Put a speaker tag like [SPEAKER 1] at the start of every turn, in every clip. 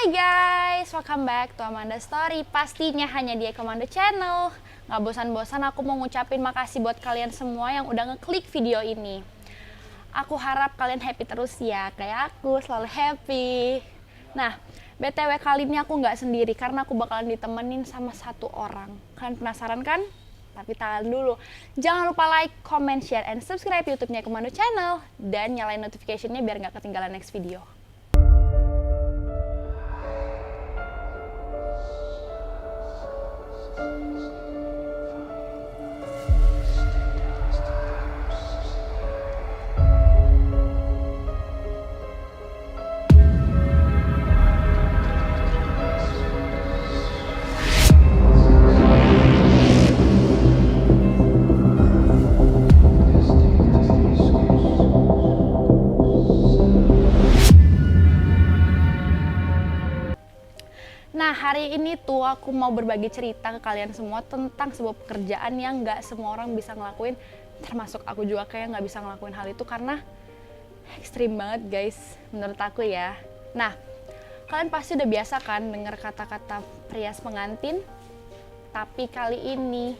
[SPEAKER 1] Hai guys, welcome back to Amanda Story. Pastinya hanya di Komando Channel. Gak bosan-bosan aku mau ngucapin makasih buat kalian semua yang udah ngeklik video ini. Aku harap kalian happy terus ya, kayak aku selalu happy. Nah, BTW kali ini aku nggak sendiri karena aku bakalan ditemenin sama satu orang. Kalian penasaran kan? Tapi tahan dulu. Jangan lupa like, comment, share, and subscribe YouTube-nya Komando Channel. Dan nyalain notification-nya biar nggak ketinggalan next video. Nah, hari ini tuh aku mau berbagi cerita ke kalian semua tentang sebuah pekerjaan yang nggak semua orang bisa ngelakuin, termasuk aku juga kayak nggak bisa ngelakuin hal itu karena ekstrim banget guys, menurut aku ya. Nah, kalian pasti udah biasa kan dengar kata-kata perias pengantin, tapi kali ini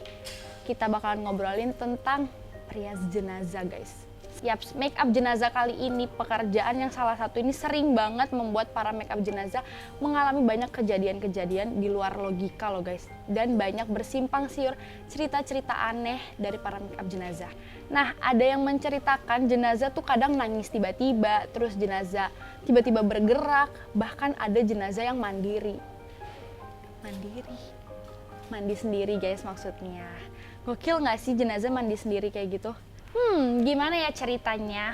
[SPEAKER 1] kita bakalan ngobrolin tentang perias jenazah guys. Yap, make up jenazah kali ini pekerjaan yang salah satu ini sering banget membuat para make up jenazah mengalami banyak kejadian-kejadian di luar logika loh guys. Dan banyak bersimpang siur cerita-cerita aneh dari para make up jenazah. Nah, ada yang menceritakan jenazah tuh kadang nangis tiba-tiba, terus jenazah tiba-tiba bergerak, bahkan ada jenazah yang mandiri. Mandi sendiri guys maksudnya. Gokil nggak sih jenazah mandi sendiri kayak gitu? Gimana ya ceritanya?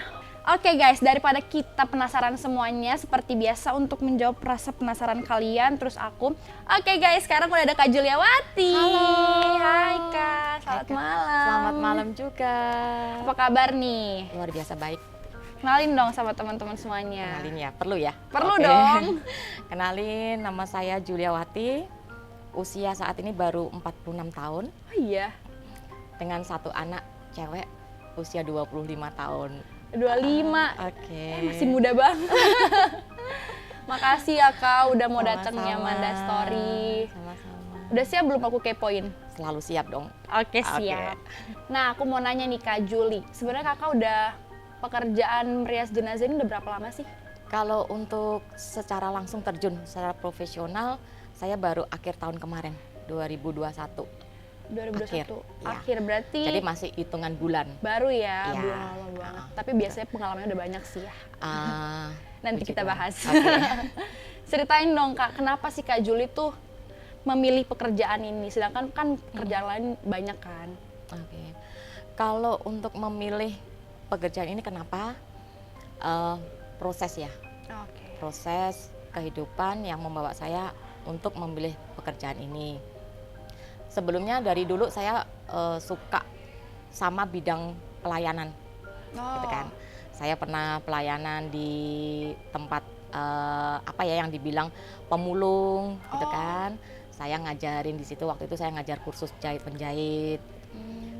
[SPEAKER 1] Oke guys, daripada kita penasaran semuanya, seperti biasa untuk menjawab rasa penasaran kalian, terus aku. Oke guys, sekarang udah ada Kak Juliawati.
[SPEAKER 2] Halo.
[SPEAKER 1] Hai Kak, selamat malam.
[SPEAKER 2] Selamat malam juga.
[SPEAKER 1] Apa kabar nih?
[SPEAKER 2] Luar biasa baik.
[SPEAKER 1] Kenalin dong sama teman-teman semuanya.
[SPEAKER 2] Kenalin ya, perlu ya?
[SPEAKER 1] Perlu
[SPEAKER 2] Oke.
[SPEAKER 1] dong.
[SPEAKER 2] Kenalin, nama saya Juliawati. Usia saat ini baru 46 tahun.
[SPEAKER 1] Oh iya,
[SPEAKER 2] Dengan satu anak cewek usia 25 tahun.
[SPEAKER 1] 25.
[SPEAKER 2] Oke.
[SPEAKER 1] Masih muda banget. Makasih ya Kak udah mau datang ya
[SPEAKER 2] Sama-sama.
[SPEAKER 1] Amanda Story.
[SPEAKER 2] Sama-sama.
[SPEAKER 1] Udah siap belum aku kepoin?
[SPEAKER 2] Selalu siap dong.
[SPEAKER 1] Oke, siap. Nah, aku mau nanya nih Kak Juli. Sebenarnya Kakak udah pekerjaan merias jenazah ini udah berapa lama sih?
[SPEAKER 2] Kalau untuk secara langsung terjun secara profesional, saya baru akhir tahun kemarin, 2021.
[SPEAKER 1] 2021.
[SPEAKER 2] Iya.
[SPEAKER 1] Akhir berarti
[SPEAKER 2] Jadi masih hitungan bulan.
[SPEAKER 1] baru ya,
[SPEAKER 2] Iya.
[SPEAKER 1] belum lama banget. Tapi biasanya pengalamannya udah banyak sih ya. Nanti
[SPEAKER 2] puji
[SPEAKER 1] kita
[SPEAKER 2] Tuhan.
[SPEAKER 1] bahas.
[SPEAKER 2] Oke.
[SPEAKER 1] Ceritain dong Kak, kenapa sih Kak Juli tuh memilih pekerjaan ini? Sedangkan kan pekerjaan lain banyak kan?
[SPEAKER 2] Oke. Kalau untuk memilih pekerjaan ini kenapa? Proses ya.
[SPEAKER 1] Oke.
[SPEAKER 2] Proses kehidupan yang membawa saya untuk memilih pekerjaan ini. Sebelumnya dari dulu saya suka sama bidang pelayanan, gitu kan. Saya pernah pelayanan di tempat apa ya yang dibilang pemulung, gitu kan. Saya ngajarin di situ, waktu itu saya ngajar kursus jahit penjahit.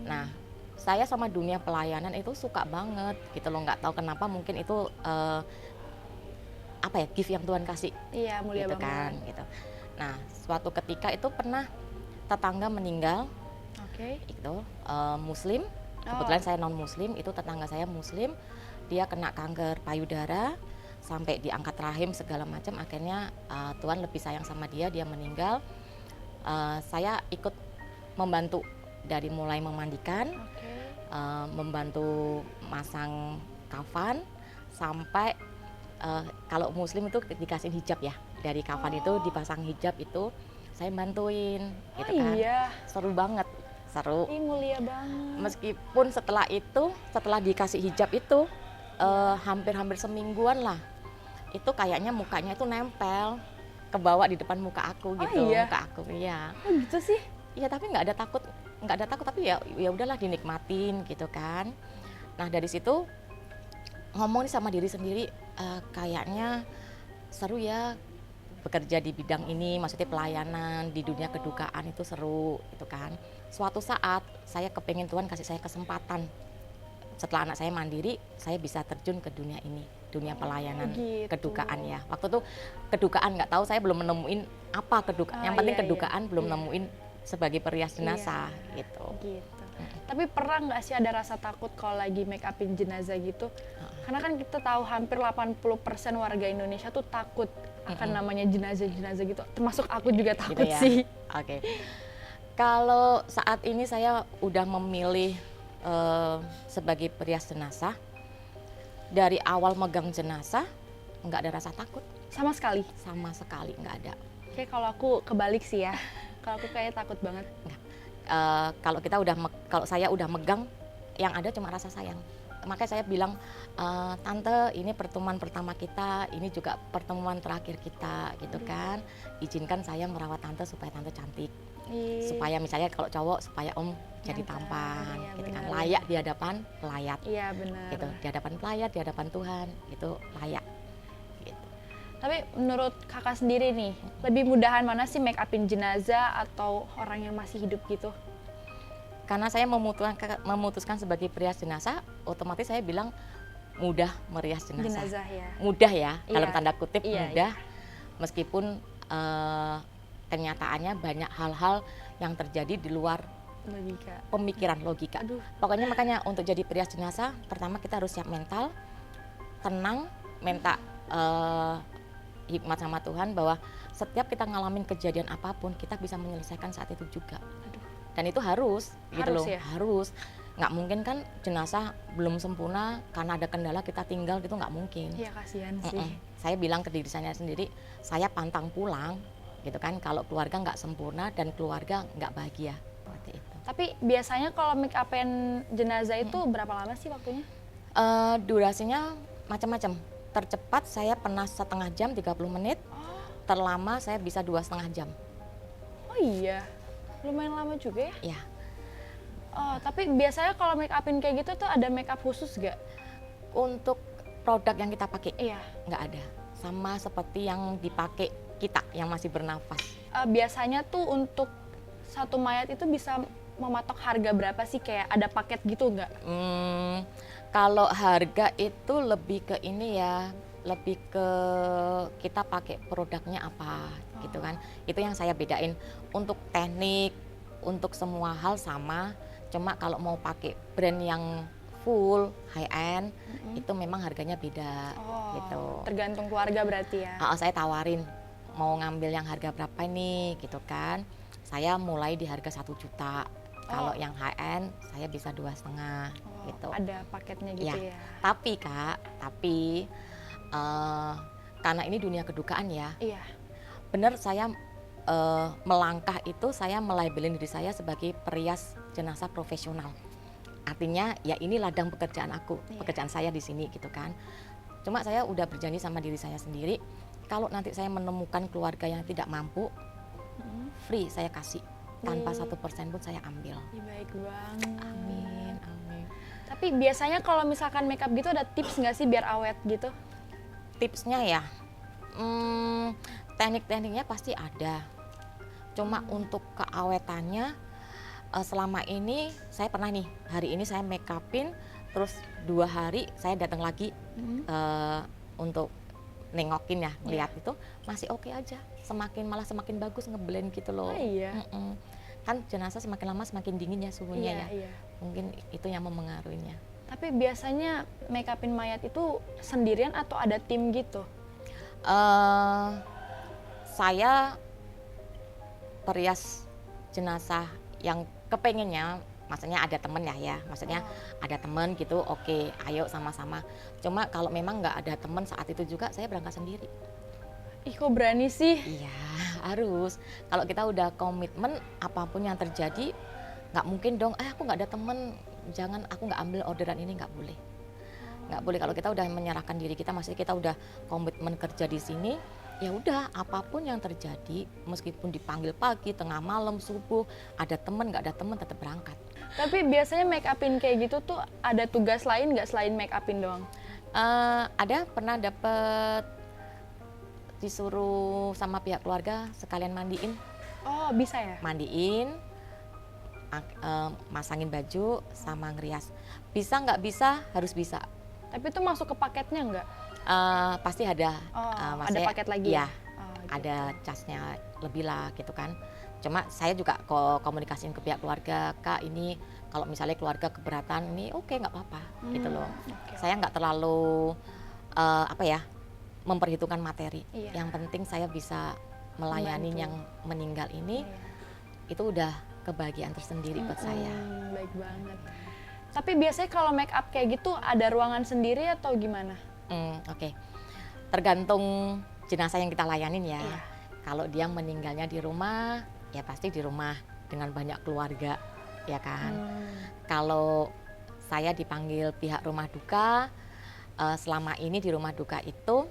[SPEAKER 2] Nah, saya sama dunia pelayanan itu suka banget, gitu loh. Nggak tahu kenapa, mungkin itu apa ya, gift yang Tuhan kasih,
[SPEAKER 1] Iya, mulia
[SPEAKER 2] gitu
[SPEAKER 1] banget.
[SPEAKER 2] kan, gitu. Nah, suatu ketika itu pernah tetangga meninggal,
[SPEAKER 1] Oke.
[SPEAKER 2] itu Muslim. Kebetulan saya non Muslim, itu tetangga saya Muslim. Dia kena kanker payudara, sampai diangkat rahim segala macam. Akhirnya Tuhan lebih sayang sama dia, dia meninggal. Saya ikut membantu dari mulai memandikan,
[SPEAKER 1] Oke.
[SPEAKER 2] membantu masang kafan, sampai kalau Muslim itu dikasih hijab ya. Dari kafan itu dipasang hijab itu saya bantuin, gitu kan.
[SPEAKER 1] Iya.
[SPEAKER 2] Seru banget, seru.
[SPEAKER 1] Ih, mulia banget.
[SPEAKER 2] Meskipun setelah itu, setelah dikasih hijab itu hampir-hampir semingguan lah, itu kayaknya mukanya itu nempel ke bawah di depan muka aku gitu.
[SPEAKER 1] iya?
[SPEAKER 2] Muka aku, iya.
[SPEAKER 1] Oh gitu sih?
[SPEAKER 2] Iya, tapi nggak ada takut, tapi ya udahlah dinikmatin gitu kan. Nah, dari situ ngomong nih sama diri sendiri, kayaknya seru ya bekerja di bidang ini, maksudnya pelayanan di dunia kedukaan itu seru gitu kan. Suatu saat saya kepengen Tuhan kasih saya kesempatan setelah anak saya mandiri, saya bisa terjun ke dunia ini, dunia pelayanan
[SPEAKER 1] gitu.
[SPEAKER 2] kedukaan ya. Waktu itu kedukaan nggak tahu, saya belum menemuin apa kedukaan. Yang penting
[SPEAKER 1] Iya,
[SPEAKER 2] kedukaan, belum
[SPEAKER 1] iya.
[SPEAKER 2] nemuin sebagai perias jenazah gitu.
[SPEAKER 1] Gitu. Tapi pernah nggak sih ada rasa takut kalau lagi make upin jenazah gitu? Karena kan kita tahu hampir 80% warga Indonesia tuh takut akan namanya jenazah-jenazah gitu. Termasuk aku juga takut
[SPEAKER 2] Gitu ya.
[SPEAKER 1] sih.
[SPEAKER 2] Oke. Kalau saat ini saya udah memilih sebagai perias jenazah, dari awal megang jenazah nggak ada rasa takut
[SPEAKER 1] Sama sekali.
[SPEAKER 2] sama sekali, nggak ada.
[SPEAKER 1] Kayak kalau aku kebalik sih ya. Kalau aku kayak takut banget.
[SPEAKER 2] Kalau saya udah megang, yang ada cuma rasa sayang. Makanya saya bilang, tante, ini pertemuan pertama kita, ini juga pertemuan terakhir kita, gitu kan. Izinkan saya merawat tante supaya tante cantik, supaya misalnya kalau cowok supaya om jadi
[SPEAKER 1] Ganteng,
[SPEAKER 2] tampan,
[SPEAKER 1] iya,
[SPEAKER 2] gitu kan.
[SPEAKER 1] benar.
[SPEAKER 2] Layak di hadapan pelayat,
[SPEAKER 1] Iya benar.
[SPEAKER 2] gitu. Di hadapan pelayat, di hadapan Tuhan, itu layak. Gitu.
[SPEAKER 1] Tapi menurut kakak sendiri nih, lebih mudahan mana sih make upin jenazah atau orang yang masih hidup gitu?
[SPEAKER 2] Karena saya memutuskan sebagai perias jenazah, otomatis saya bilang mudah merias jenazah.
[SPEAKER 1] Jenazah ya.
[SPEAKER 2] Mudah ya,
[SPEAKER 1] Iya.
[SPEAKER 2] dalam tanda kutip
[SPEAKER 1] Iya,
[SPEAKER 2] mudah, meskipun kenyataannya banyak hal-hal yang terjadi di luar
[SPEAKER 1] Logika.
[SPEAKER 2] pemikiran logika.
[SPEAKER 1] Aduh.
[SPEAKER 2] Pokoknya makanya untuk jadi perias jenazah, pertama kita harus siap mental, tenang, minta hikmat sama Tuhan bahwa setiap kita ngalamin kejadian apapun, kita bisa menyelesaikan saat itu juga. Dan itu harus gitu
[SPEAKER 1] Harus
[SPEAKER 2] loh,
[SPEAKER 1] ya?
[SPEAKER 2] harus. Nggak mungkin kan jenazah belum sempurna karena ada kendala kita tinggal gitu, nggak mungkin.
[SPEAKER 1] Iya kasihan sih.
[SPEAKER 2] Saya bilang ke diri saya sendiri, saya pantang pulang gitu kan kalau keluarga nggak sempurna dan keluarga nggak bahagia seperti itu.
[SPEAKER 1] Tapi biasanya kalau make upin jenazah itu berapa lama sih waktunya?
[SPEAKER 2] Durasinya macam-macam. Tercepat saya pernah setengah jam 30 menit, terlama saya bisa 2,5 jam.
[SPEAKER 1] Oh iya, lumayan lama juga ya.
[SPEAKER 2] Ya.
[SPEAKER 1] Oh, tapi biasanya kalau make upin kayak gitu tuh ada make up khusus gak?
[SPEAKER 2] Untuk produk yang kita pakai
[SPEAKER 1] Iya.
[SPEAKER 2] nggak ada, sama seperti yang dipakai kita yang masih bernafas.
[SPEAKER 1] Biasanya tuh untuk satu mayat itu bisa mematok harga berapa sih? Kayak ada paket gitu nggak?
[SPEAKER 2] Kalau harga itu lebih ke ini ya, lebih ke kita pakai produknya apa gitu kan. Itu yang saya bedain. Untuk teknik, untuk semua hal sama, cuma kalau mau pakai brand yang full high end itu memang harganya beda gitu.
[SPEAKER 1] Tergantung keluarga berarti ya.
[SPEAKER 2] Saya tawarin mau ngambil yang harga berapa nih gitu kan. Saya mulai di harga 1 juta. Kalau yang high end saya bisa 2,5 gitu.
[SPEAKER 1] Ada paketnya gitu ya.
[SPEAKER 2] Tapi Kak, karena ini dunia kedukaan ya.
[SPEAKER 1] Iya.
[SPEAKER 2] Bener saya melangkah itu, saya melabelin diri saya sebagai perias jenazah profesional. Artinya ya ini ladang pekerjaan aku, pekerjaan saya di sini gitu kan. Cuma saya udah berjanji sama diri saya sendiri, kalau nanti saya menemukan keluarga yang tidak mampu, free saya kasih, tanpa 1% pun saya ambil.
[SPEAKER 1] Ih, baik banget.
[SPEAKER 2] Amin, amin.
[SPEAKER 1] Tapi biasanya kalau misalkan makeup gitu ada tips nggak sih biar awet gitu?
[SPEAKER 2] Tipsnya ya, teknik-tekniknya pasti ada. Cuma untuk keawetannya, selama ini saya pernah nih, hari ini saya make upin, terus 2 hari saya datang lagi untuk nengokin ya, ngeliat itu masih oke aja, malah semakin bagus ngeblend gitu loh.
[SPEAKER 1] Iya.
[SPEAKER 2] Kan jenazah semakin lama semakin dingin ya suhunya ya.
[SPEAKER 1] Iya.
[SPEAKER 2] Mungkin itu yang memengaruhinya.
[SPEAKER 1] Tapi biasanya make upin mayat itu sendirian atau ada tim gitu?
[SPEAKER 2] Saya perias jenazah yang kepengennya, maksudnya ada temen ya, maksudnya ada temen gitu, oke, ayo sama-sama. Cuma kalau memang nggak ada temen saat itu juga, saya berangkat sendiri.
[SPEAKER 1] Ih, kok berani sih?
[SPEAKER 2] Iya, harus. Kalau kita udah komitmen, apapun yang terjadi, nggak mungkin dong, aku nggak ada temen, jangan aku nggak ambil orderan ini, nggak boleh. Nggak boleh. Kalau kita udah menyerahkan diri kita, maksudnya kita udah komitmen kerja di sini, ya udah apapun yang terjadi, meskipun dipanggil pagi, tengah malam, subuh, ada temen nggak ada temen, tetap berangkat.
[SPEAKER 1] Tapi biasanya make upin kayak gitu tuh ada tugas lain nggak selain make upin doang?
[SPEAKER 2] Ada, pernah dapet disuruh sama pihak keluarga sekalian mandiin.
[SPEAKER 1] Oh, bisa ya?
[SPEAKER 2] Mandiin, masangin baju sama ngerias. Bisa nggak bisa, harus bisa.
[SPEAKER 1] Tapi itu masuk ke paketnya nggak?
[SPEAKER 2] Pasti ada.
[SPEAKER 1] Oh, ada
[SPEAKER 2] maksudnya,
[SPEAKER 1] paket lagi
[SPEAKER 2] ya?
[SPEAKER 1] ya? Oh, gitu.
[SPEAKER 2] Ada casnya lebih lah gitu kan. Cuma saya juga komunikasiin ke pihak keluarga, Kak ini kalau misalnya keluarga keberatan ini oke, nggak apa-apa gitu loh.
[SPEAKER 1] Oke.
[SPEAKER 2] Saya nggak terlalu memperhitungkan materi.
[SPEAKER 1] Iya.
[SPEAKER 2] Yang penting saya bisa melayani
[SPEAKER 1] Membantu.
[SPEAKER 2] yang meninggal ini,
[SPEAKER 1] Iya.
[SPEAKER 2] itu udah kebahagiaan tersendiri buat saya.
[SPEAKER 1] Baik banget. Tapi biasanya kalau make up kayak gitu ada ruangan sendiri atau gimana?
[SPEAKER 2] Oke. Tergantung jenazah yang kita layanin ya.
[SPEAKER 1] Iya.
[SPEAKER 2] Kalau dia meninggalnya di rumah, ya pasti di rumah dengan banyak keluarga, ya kan. Kalau saya dipanggil pihak rumah duka, selama ini di rumah duka itu,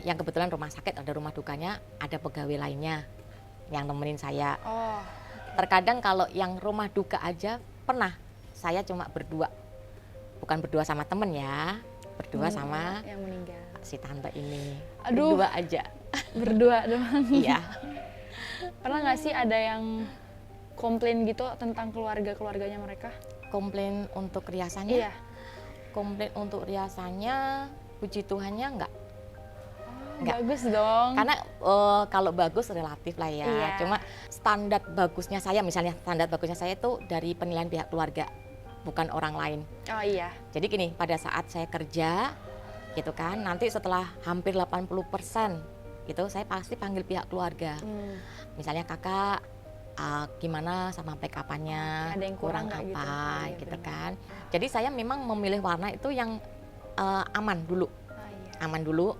[SPEAKER 2] yang kebetulan rumah sakit ada rumah dukanya, ada pegawai lainnya yang nemenin saya.
[SPEAKER 1] Oh,
[SPEAKER 2] Terkadang kalau yang rumah duka aja pernah saya cuma berdua, bukan berdua sama temen ya, berdua sama
[SPEAKER 1] yang meninggal.
[SPEAKER 2] si tante ini.
[SPEAKER 1] Aduh.
[SPEAKER 2] Berdua aja.
[SPEAKER 1] Berdua doang.
[SPEAKER 2] Iya.
[SPEAKER 1] Pernah nggak sih ada yang komplain gitu tentang keluarganya mereka?
[SPEAKER 2] Komplain untuk riasannya?
[SPEAKER 1] Iya.
[SPEAKER 2] Komplain untuk riasannya, puji Tuhannya enggak. Enggak.
[SPEAKER 1] Bagus dong.
[SPEAKER 2] Karena kalau bagus relatif lah ya.
[SPEAKER 1] Iya.
[SPEAKER 2] Cuma standar bagusnya saya, misalnya standar bagusnya saya itu dari penilaian pihak keluarga, bukan orang lain.
[SPEAKER 1] Oh iya.
[SPEAKER 2] Jadi gini, pada saat saya kerja gitu kan, nanti setelah hampir 80% gitu saya pasti panggil pihak keluarga. Misalnya kakak gimana sama make up-nya,
[SPEAKER 1] Ada yang kurang
[SPEAKER 2] apa
[SPEAKER 1] nggak gitu? Oh, iya,
[SPEAKER 2] gitu
[SPEAKER 1] benar.
[SPEAKER 2] kan. Jadi saya memang memilih warna itu yang aman dulu.
[SPEAKER 1] Oh, iya.
[SPEAKER 2] Aman dulu.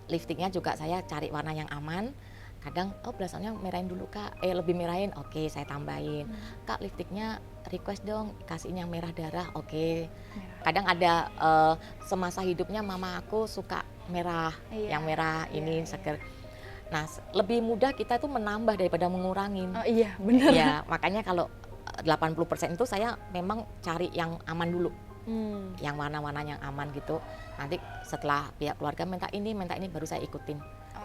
[SPEAKER 2] Lipstiknya juga saya cari warna yang aman. Kadang belasannya merahin dulu kak, lebih merahin, oke saya tambahin. Kak lipstiknya request dong kasihnya merah darah, oke.
[SPEAKER 1] Merah.
[SPEAKER 2] Kadang ada semasa hidupnya mama aku suka merah,
[SPEAKER 1] Iya,
[SPEAKER 2] yang merah
[SPEAKER 1] iya,
[SPEAKER 2] ini
[SPEAKER 1] iya.
[SPEAKER 2] seger. Nah lebih mudah kita tuh menambah daripada mengurangin.
[SPEAKER 1] Oh iya, benar.
[SPEAKER 2] Ya makanya kalau 80% itu saya memang cari yang aman dulu, yang warna-warna yang aman gitu. Nanti setelah pihak keluarga minta ini baru saya ikutin.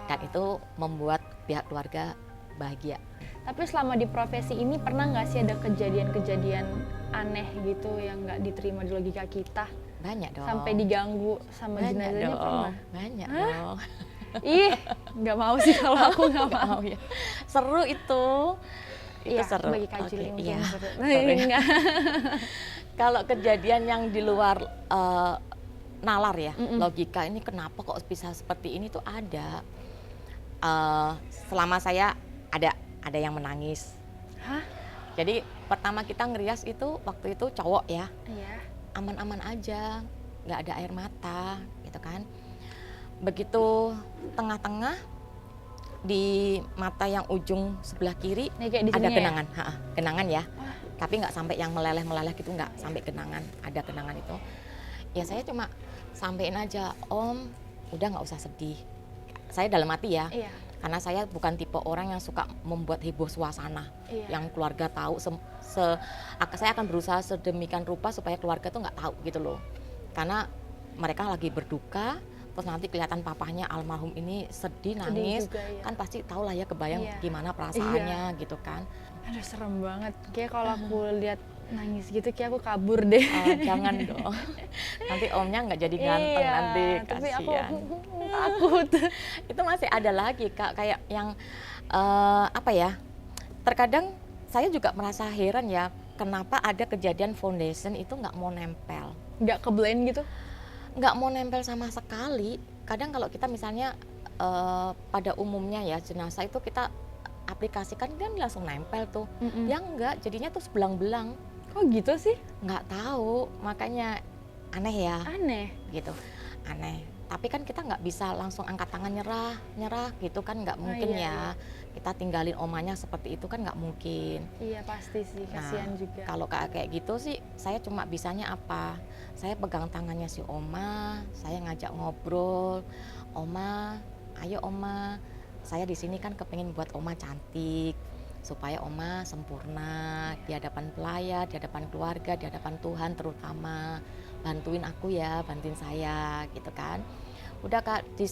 [SPEAKER 2] Dan itu membuat pihak keluarga bahagia.
[SPEAKER 1] Tapi selama di profesi ini pernah nggak sih ada kejadian-kejadian aneh gitu yang nggak diterima di logika kita?
[SPEAKER 2] Banyak dong.
[SPEAKER 1] Sampai diganggu sama
[SPEAKER 2] Banyak
[SPEAKER 1] jenazahnya
[SPEAKER 2] dong.
[SPEAKER 1] pernah?
[SPEAKER 2] Banyak dong.
[SPEAKER 1] Ih, nggak mau sih kalau aku nggak mau.
[SPEAKER 2] Ya. Seru itu. Itu
[SPEAKER 1] Iya,
[SPEAKER 2] seru.
[SPEAKER 1] bagi Kak Juli
[SPEAKER 2] Oke,
[SPEAKER 1] mungkin
[SPEAKER 2] iya.
[SPEAKER 1] seru.
[SPEAKER 2] Seru ya.
[SPEAKER 1] Enggak.
[SPEAKER 2] Kalau kejadian yang di luar nalar ya, logika ini kenapa kok bisa seperti ini tuh ada. Selama saya ada yang menangis.
[SPEAKER 1] Hah?
[SPEAKER 2] Jadi pertama kita ngerias itu waktu itu cowok ya,
[SPEAKER 1] Iya.
[SPEAKER 2] aman-aman aja, nggak ada air mata gitu kan. Begitu tengah-tengah di mata yang ujung sebelah kiri
[SPEAKER 1] Nih kayak di
[SPEAKER 2] ada
[SPEAKER 1] sini ya?
[SPEAKER 2] genangan, genangan ya. Tapi nggak sampai yang meleleh gitu, nggak sampai genangan, ada genangan itu. Ya saya cuma sampein aja, Om, udah nggak usah sedih. Saya dalam hati ya,
[SPEAKER 1] Iya.
[SPEAKER 2] karena saya bukan tipe orang yang suka membuat heboh suasana.
[SPEAKER 1] Iya.
[SPEAKER 2] Yang keluarga tahu, saya akan berusaha sedemikian rupa supaya keluarga tuh nggak tahu gitu loh. Karena mereka lagi berduka, terus nanti kelihatan papahnya almarhum ini sedih, nangis,
[SPEAKER 1] juga, iya.
[SPEAKER 2] kan pasti tahu lah ya kebayang
[SPEAKER 1] Iya.
[SPEAKER 2] gimana perasaannya gitu kan.
[SPEAKER 1] Aduh serem banget. Kayak kalau aku lihat nangis gitu kayak aku kabur deh.
[SPEAKER 2] Jangan dong, nanti omnya nggak jadi ganteng
[SPEAKER 1] Iya,
[SPEAKER 2] nanti,
[SPEAKER 1] tapi aku
[SPEAKER 2] kasihan.
[SPEAKER 1] takut.
[SPEAKER 2] Itu masih ada lagi kak, kayak yang apa ya, terkadang saya juga merasa heran ya, kenapa ada kejadian foundation itu nggak mau nempel.
[SPEAKER 1] Nggak keblend gitu?
[SPEAKER 2] Nggak mau nempel sama sekali. Kadang kalau kita misalnya pada umumnya ya jenazah itu kita aplikasikan kan langsung nempel tuh. Yang enggak, jadinya tuh sebelang-belang.
[SPEAKER 1] Kok gitu sih?
[SPEAKER 2] Nggak tahu, makanya aneh ya
[SPEAKER 1] Aneh.
[SPEAKER 2] gitu, aneh. Tapi kan kita nggak bisa langsung angkat tangan nyerah gitu kan, nggak mungkin
[SPEAKER 1] iya,
[SPEAKER 2] ya. Kita tinggalin omanya seperti itu kan nggak mungkin.
[SPEAKER 1] Iya pasti sih, kasihan juga.
[SPEAKER 2] Kalau kayak gitu sih, saya cuma bisanya apa? Saya pegang tangannya si oma, saya ngajak ngobrol, Oma, ayo Oma, saya di sini kan kepingin buat Oma cantik, supaya Oma sempurna di hadapan pelayat, di hadapan keluarga, di hadapan Tuhan terutama. Bantuin aku ya, bantuin saya gitu kan. Udah Kak, di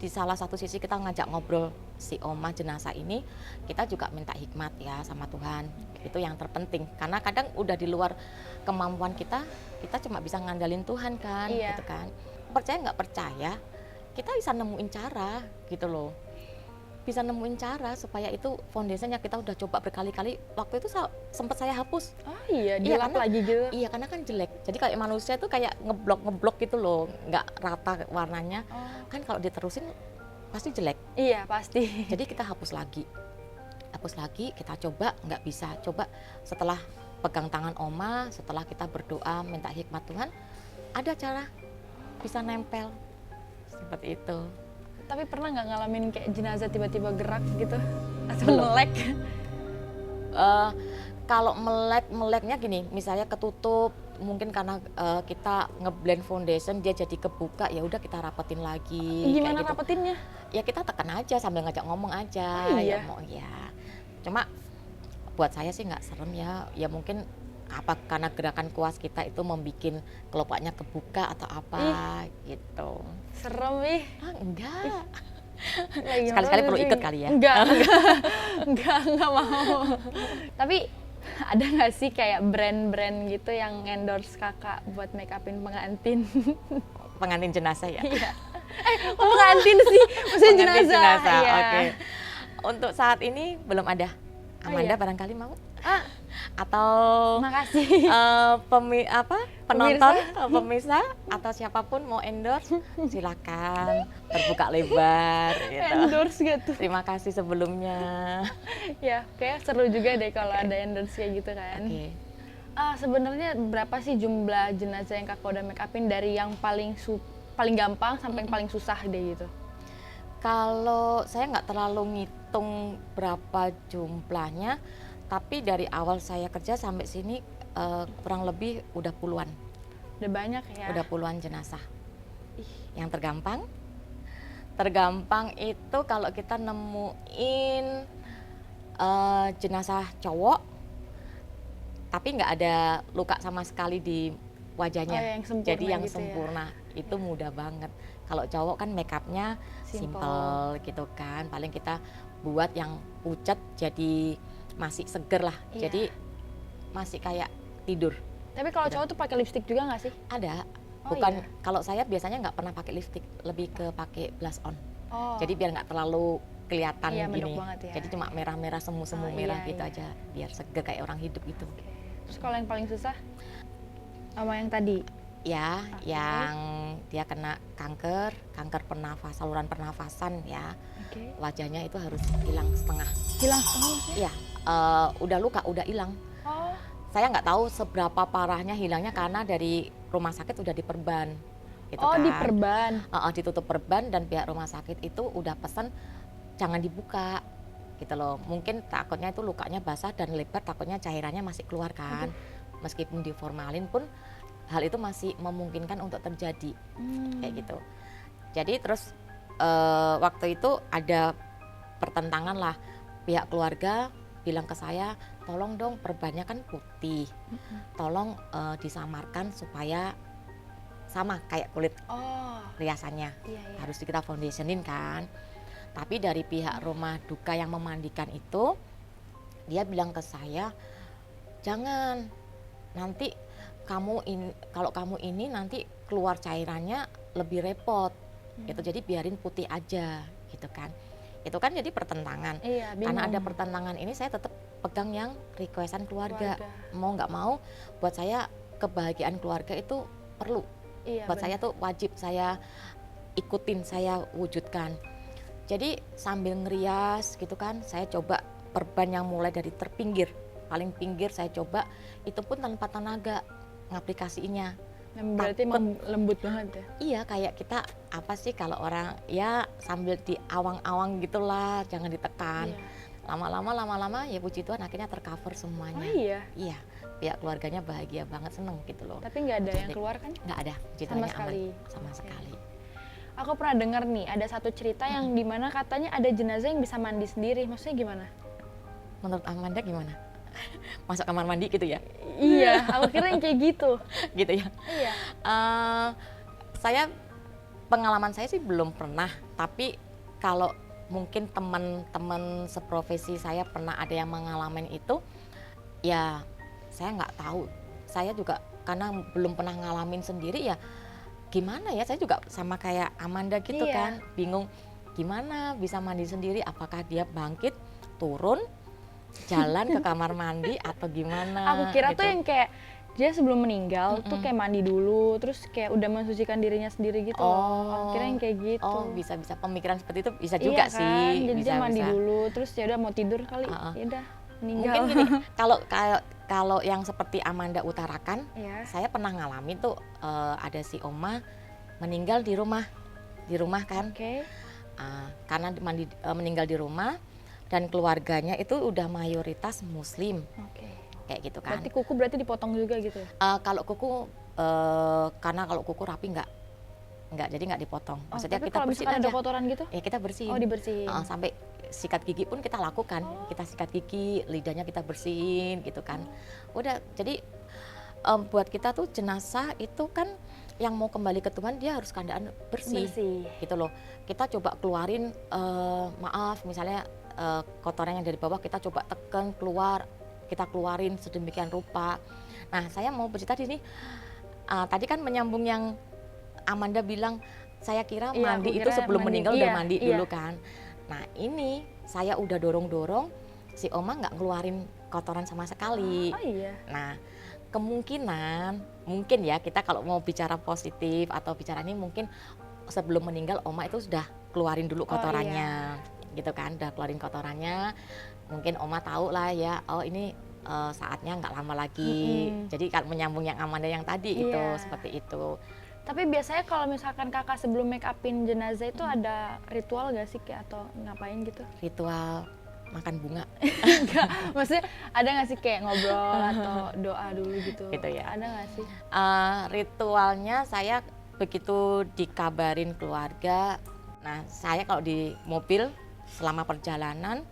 [SPEAKER 2] salah satu sisi kita ngajak ngobrol si oma jenazah ini, kita juga minta hikmat ya sama Tuhan. Itu yang terpenting, karena kadang udah di luar kemampuan kita cuma bisa ngandalin Tuhan kan,
[SPEAKER 1] Iya.
[SPEAKER 2] gitu kan. Percaya nggak percaya, kita bisa nemuin cara gitu loh. Bisa nemuin cara supaya itu foundationnya kita udah coba berkali-kali. Waktu itu sempat saya hapus.
[SPEAKER 1] Oh iya,
[SPEAKER 2] Iya,
[SPEAKER 1] dilap
[SPEAKER 2] karena-
[SPEAKER 1] lagi gitu.
[SPEAKER 2] Iya, karena kan jelek. Jadi kayak manusia itu kayak ngeblok gitu loh, nggak rata warnanya.
[SPEAKER 1] Oh,
[SPEAKER 2] Kan kalau diterusin pasti jelek.
[SPEAKER 1] iya pasti.
[SPEAKER 2] Jadi kita hapus lagi, kita coba nggak bisa. Coba setelah pegang tangan oma, setelah kita berdoa minta hikmat Tuhan, ada cara bisa nempel seperti itu.
[SPEAKER 1] Tapi pernah nggak ngalamin kayak jenazah tiba-tiba gerak gitu? Atau
[SPEAKER 2] Belum.
[SPEAKER 1] melek?
[SPEAKER 2] Eh, Kalau meleknya gini, misalnya ketutup, mungkin karena kita ngeblend foundation dia jadi kebuka, ya udah kita rapetin lagi.
[SPEAKER 1] Gimana
[SPEAKER 2] kayak gitu.
[SPEAKER 1] rapetinnya?
[SPEAKER 2] Ya kita tekan aja sambil ngajak ngomong aja.
[SPEAKER 1] Oh, iya?
[SPEAKER 2] Ya mau ya. Cuma buat saya sih nggak serem ya. Ya mungkin apa karena gerakan kuas kita itu membuat kelopaknya kebuka atau apa gitu.
[SPEAKER 1] Serem ih.
[SPEAKER 2] Ah, enggak.
[SPEAKER 1] Lagi
[SPEAKER 2] Sekali-sekali
[SPEAKER 1] mana
[SPEAKER 2] perlu
[SPEAKER 1] sih?
[SPEAKER 2] ikut kali ya.
[SPEAKER 1] Enggak. Enggak mau. Tapi ada nggak sih kayak brand-brand gitu yang endorse kakak buat make upin pengantin?
[SPEAKER 2] Pengantin jenazah ya.
[SPEAKER 1] Iya. Kok pengantin sih? Maksudnya
[SPEAKER 2] Pengantin
[SPEAKER 1] jenazah. Iya.
[SPEAKER 2] Oke. Untuk saat ini belum ada.
[SPEAKER 1] Oh,
[SPEAKER 2] Amanda
[SPEAKER 1] iya?
[SPEAKER 2] barangkali mau?
[SPEAKER 1] Ah,
[SPEAKER 2] Atau
[SPEAKER 1] makasih.
[SPEAKER 2] penonton, pemirsa atau siapapun mau endorse, silakan terbuka lebar gitu.
[SPEAKER 1] Endorse gitu.
[SPEAKER 2] Terima kasih sebelumnya.
[SPEAKER 1] Ya, kayak seru juga deh kalau ada endorse kayak gitu kan.
[SPEAKER 2] Oke.
[SPEAKER 1] Sebenarnya berapa sih jumlah jenazah yang kakak udah make upin dari yang paling gampang sampai yang paling susah deh gitu?
[SPEAKER 2] Kalau saya nggak terlalu ngitung berapa jumlahnya, tapi dari awal saya kerja sampai sini kurang lebih udah puluhan.
[SPEAKER 1] Udah banyak ya.
[SPEAKER 2] Udah puluhan jenazah.
[SPEAKER 1] Ih.
[SPEAKER 2] Yang tergampang itu kalau kita nemuin jenazah cowok tapi nggak ada luka sama sekali di wajahnya.
[SPEAKER 1] Oh, yang sempurna
[SPEAKER 2] Jadi yang
[SPEAKER 1] gitu ya.
[SPEAKER 2] sempurna itu mudah banget. Kalau cowok kan make upnya
[SPEAKER 1] Simple.
[SPEAKER 2] simple gitu kan, paling kita buat yang pucat jadi masih seger lah.
[SPEAKER 1] Iya.
[SPEAKER 2] Jadi masih kayak tidur.
[SPEAKER 1] Tapi kalau cowok tuh pakai lipstick juga nggak sih?
[SPEAKER 2] Ada.
[SPEAKER 1] Oh,
[SPEAKER 2] Bukan,
[SPEAKER 1] iya.
[SPEAKER 2] kalau saya biasanya nggak pernah pakai lipstick, lebih ke pakai blush on.
[SPEAKER 1] Oh.
[SPEAKER 2] Jadi biar nggak terlalu kelihatan
[SPEAKER 1] Iya, menduk
[SPEAKER 2] gini.
[SPEAKER 1] banget ya.
[SPEAKER 2] Jadi cuma merah-merah semu-semu
[SPEAKER 1] Oh,
[SPEAKER 2] merah
[SPEAKER 1] iya,
[SPEAKER 2] gitu
[SPEAKER 1] iya.
[SPEAKER 2] aja, biar seger kayak orang hidup gitu.
[SPEAKER 1] Oke. Terus kalau yang paling susah sama yang tadi?
[SPEAKER 2] Ya,
[SPEAKER 1] Oke.
[SPEAKER 2] yang dia kena kanker saluran pernafasan ya.
[SPEAKER 1] Oke.
[SPEAKER 2] Wajahnya itu harus hilang setengah.
[SPEAKER 1] Hilang setengah maksudnya?
[SPEAKER 2] Iya, udah luka, udah hilang.
[SPEAKER 1] Oh.
[SPEAKER 2] Saya nggak tahu seberapa parahnya hilangnya karena dari rumah sakit udah diperban. Gitu
[SPEAKER 1] Oh,
[SPEAKER 2] kan.
[SPEAKER 1] diperban.
[SPEAKER 2] Ditutup perban dan pihak rumah sakit itu udah pesan jangan dibuka gitu loh. Mungkin takutnya itu lukanya basah dan lebar, takutnya cairannya masih keluar kan. Meskipun diformalin pun hal itu masih memungkinkan untuk terjadi kayak gitu. Jadi terus waktu itu ada pertentangan lah, pihak keluarga bilang ke saya, tolong dong perbannya kan putih, tolong disamarkan supaya sama kayak kulit
[SPEAKER 1] Oh.
[SPEAKER 2] riasannya,
[SPEAKER 1] Iya, iya.
[SPEAKER 2] harus kita foundationin kan. Tapi dari pihak rumah duka yang memandikan itu, dia bilang ke saya, jangan, nanti kalau kamu ini nanti keluar cairannya lebih repot, gitu. Jadi biarin putih aja, gitu kan. Itu kan jadi pertentangan.
[SPEAKER 1] Iya,
[SPEAKER 2] Karena ada
[SPEAKER 1] bingung.
[SPEAKER 2] pertentangan ini, saya tetap pegang yang requestan keluarga.
[SPEAKER 1] Keluarga.
[SPEAKER 2] Mau nggak mau, buat saya kebahagiaan keluarga itu perlu.
[SPEAKER 1] Iya,
[SPEAKER 2] Buat
[SPEAKER 1] bener.
[SPEAKER 2] saya tuh wajib saya ikutin, saya wujudkan. Jadi sambil ngerias gitu kan, saya coba perban yang mulai dari terpinggir, paling pinggir saya coba, itu pun tanpa tenaga ngaplikasiinnya.
[SPEAKER 1] Berarti emang lembut banget ya?
[SPEAKER 2] Iya, kayak kita apa sih kalau orang ya sambil diawang-awang gitulah, jangan ditekan.
[SPEAKER 1] Iya.
[SPEAKER 2] Lama-lama ya puji Tuhan akhirnya tercover semuanya.
[SPEAKER 1] Oh iya?
[SPEAKER 2] Iya, pihak keluarganya bahagia banget, seneng gitu loh.
[SPEAKER 1] Tapi nggak ada yang
[SPEAKER 2] Jadi,
[SPEAKER 1] keluar kan?
[SPEAKER 2] Nggak ada, puji
[SPEAKER 1] Sama
[SPEAKER 2] Tuhannya
[SPEAKER 1] sekali.
[SPEAKER 2] aman, sama
[SPEAKER 1] Oke.
[SPEAKER 2] sekali.
[SPEAKER 1] Aku pernah dengar nih, ada satu cerita yang dimana katanya ada jenazah yang bisa mandi sendiri. Maksudnya gimana?
[SPEAKER 2] Menurut Amanda gimana? Masuk kamar mandi gitu ya?
[SPEAKER 1] Iya, aku kira yang kayak gitu.
[SPEAKER 2] Gitu ya.
[SPEAKER 1] Iya.
[SPEAKER 2] Saya pengalaman saya sih belum pernah, tapi kalau mungkin teman-teman seprofesi saya pernah ada yang mengalami itu, ya saya nggak tahu. Saya juga karena belum pernah ngalamin sendiri ya gimana ya, saya juga sama kayak Amanda gitu
[SPEAKER 1] Iya.
[SPEAKER 2] kan, bingung gimana bisa mandi sendiri, apakah dia bangkit, turun, jalan ke kamar mandi atau gimana
[SPEAKER 1] Aku kira
[SPEAKER 2] gitu.
[SPEAKER 1] tuh yang kayak dia sebelum meninggal tuh
[SPEAKER 2] Mm-mm.
[SPEAKER 1] kayak mandi dulu, terus kayak udah mensucikan dirinya sendiri gitu loh. Aku kira yang kayak gitu.
[SPEAKER 2] Oh, bisa pemikiran seperti itu bisa
[SPEAKER 1] Iya
[SPEAKER 2] juga
[SPEAKER 1] kan?
[SPEAKER 2] sih,
[SPEAKER 1] Jadi dia mandi
[SPEAKER 2] bisa.
[SPEAKER 1] dulu, terus ya udah mau tidur kali,
[SPEAKER 2] Uh-uh.
[SPEAKER 1] ya udah meninggal.
[SPEAKER 2] Mungkin gini, kalau yang seperti Amanda utarakan,
[SPEAKER 1] Ya.
[SPEAKER 2] saya pernah ngalamin tuh ada si oma meninggal di rumah kan.
[SPEAKER 1] Oke.
[SPEAKER 2] Karena meninggal di rumah dan keluarganya itu udah mayoritas Muslim
[SPEAKER 1] Oke.
[SPEAKER 2] kayak gitu kan.
[SPEAKER 1] Berarti kuku berarti dipotong juga gitu ya?
[SPEAKER 2] Kalau kuku karena kalau kuku rapi nggak, jadi nggak dipotong.
[SPEAKER 1] Oh,
[SPEAKER 2] Maksudnya
[SPEAKER 1] tapi
[SPEAKER 2] kita
[SPEAKER 1] kalau
[SPEAKER 2] bersihin
[SPEAKER 1] misalkan ada
[SPEAKER 2] aja.
[SPEAKER 1] kotoran gitu?
[SPEAKER 2] Ya kita bersihin.
[SPEAKER 1] Oh, dibersihin.
[SPEAKER 2] Sampai sikat gigi pun kita lakukan. Kita sikat gigi, lidahnya kita bersihin gitu kan. Udah, jadi buat kita tuh jenazah itu kan yang mau kembali ke Tuhan dia harus keadaan bersih. Gitu loh. Kita coba keluarin maaf misalnya kotoran yang dari bawah kita coba tekan keluar, kita keluarin sedemikian rupa. Nah, saya mau bercerita di sini tadi kan menyambung yang Amanda bilang, saya kira
[SPEAKER 1] Iya,
[SPEAKER 2] mandi
[SPEAKER 1] aku
[SPEAKER 2] itu
[SPEAKER 1] kira
[SPEAKER 2] sebelum
[SPEAKER 1] mandi.
[SPEAKER 2] meninggal
[SPEAKER 1] Iya,
[SPEAKER 2] udah mandi
[SPEAKER 1] iya.
[SPEAKER 2] dulu kan. Nah ini saya udah dorong-dorong, si oma nggak ngeluarin kotoran sama sekali.
[SPEAKER 1] Oh iya.
[SPEAKER 2] Nah kemungkinan, mungkin ya kita kalau mau bicara positif atau bicara ini mungkin sebelum meninggal oma itu sudah keluarin dulu kotorannya. Gitu kan, udah keluarin kotorannya. Mungkin oma tahu lah ya, oh ini saatnya nggak lama lagi. Jadi kalau menyambung yang Amanda yang tadi itu
[SPEAKER 1] Iya.
[SPEAKER 2] seperti itu.
[SPEAKER 1] Tapi biasanya kalau misalkan kakak sebelum make upin jenazah itu ada ritual gak sih kayak atau ngapain gitu?
[SPEAKER 2] Ritual makan bunga.
[SPEAKER 1] Enggak, maksudnya ada gak sih kayak ngobrol atau doa dulu gitu?
[SPEAKER 2] Gitu ya.
[SPEAKER 1] Ada gak sih?
[SPEAKER 2] Ritualnya saya begitu dikabarin keluarga. Nah saya kalau di mobil selama perjalanan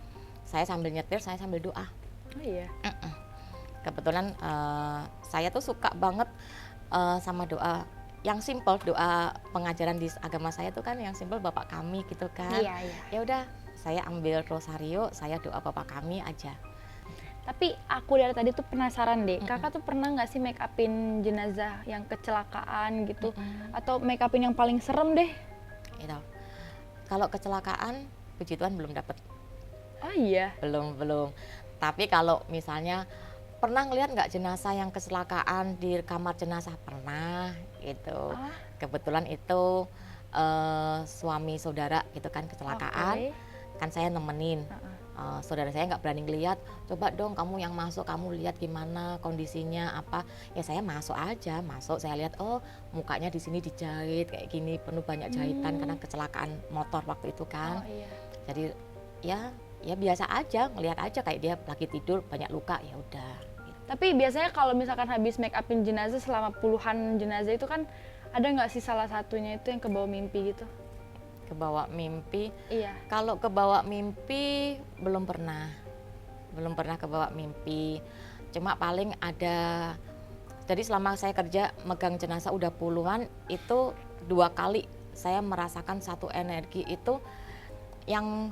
[SPEAKER 2] saya sambil nyetir, saya sambil doa.
[SPEAKER 1] Oh iya.
[SPEAKER 2] Kebetulan saya tuh suka banget sama doa yang simpel, doa pengajaran di agama saya tuh kan yang simpel Bapak kami gitu kan.
[SPEAKER 1] Iya, iya.
[SPEAKER 2] Ya udah, saya ambil rosario, saya doa Bapak kami aja.
[SPEAKER 1] Tapi aku dari tadi tuh penasaran deh, kakak tuh pernah nggak sih make upin jenazah yang kecelakaan gitu? Atau make upin yang paling serem deh?
[SPEAKER 2] Gitu. Kalau kecelakaan, puji Tuhan belum dapat.
[SPEAKER 1] Oh iya.
[SPEAKER 2] Belum. Tapi kalau misalnya pernah ngelihat nggak jenazah yang kecelakaan di kamar jenazah? Pernah gitu. Kebetulan itu suami saudara gitu kan kecelakaan. Kan saya nemenin. Saudara saya nggak berani ngelihat, coba dong kamu yang masuk, kamu lihat gimana kondisinya apa. Ya saya masuk aja, saya lihat oh mukanya di sini dijahit kayak gini, penuh banyak jahitan karena kecelakaan motor waktu itu kan.
[SPEAKER 1] Oh, iya.
[SPEAKER 2] Jadi ya biasa aja, ngelihat aja kayak dia lagi tidur banyak luka, ya udah.
[SPEAKER 1] Tapi biasanya kalau misalkan habis make upin jenazah selama puluhan jenazah itu kan ada nggak sih salah satunya itu yang kebawa mimpi gitu?
[SPEAKER 2] Kebawa mimpi?
[SPEAKER 1] Iya.
[SPEAKER 2] Kalau kebawa mimpi belum pernah kebawa mimpi. Cuma paling ada, jadi selama saya kerja megang jenazah udah puluhan, itu 2 kali saya merasakan satu energi itu yang